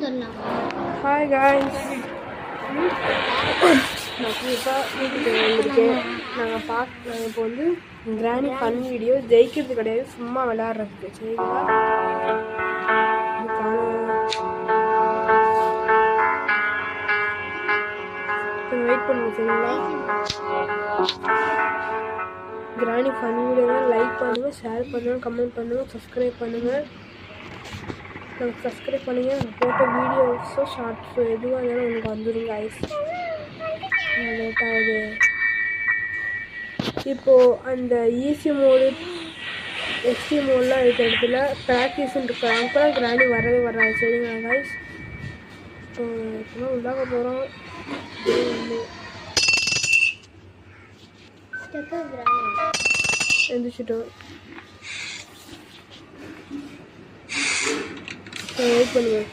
Hi guys, நான் புதுசாக வீட்டுக்கு வந்திருக்கேன். நாங்கள் இப்போ வந்து கிராணி ஃபன் வீடியோ ஜெயிக்கிறது கிடையாது, சும்மா விளையாடுறதுக்கு. சரிங்களா? கொஞ்சம் வெயிட் பண்ணுங்க. சரிங்களா? கிராணி ஃபன் வீடியோ லைக் பண்ணுங்கள், ஷேர் பண்ணுங்கள், கமெண்ட் பண்ணுங்கள், சப்ஸ்கிரைப் பண்ணுங்கள். சப்ஸ்கிரைப் பண்ணுங்கள். நான் போட்ட வீடியோஸோ ஷார்ட்ஸோ எதுவாக இருந்தாலும் உங்களுக்கு வந்துடுங்க ஐஸ். லேட்டாகுது. இப்போது அந்த ஈஸி மோடு எக்ஸ்ட்ரீ மோடெலாம் இருக்கிற இடத்துல ப்ராக்டிஸ்ன்னு இருக்காங்க. அப்போலாம் கிராணி வரவே வராது. சரிங்களா கைஸ்? இப்போ உள்ளாக போகிறோம். எழுந்திரிச்சிட்டோம். வெயிட் பண்ணுவேன்.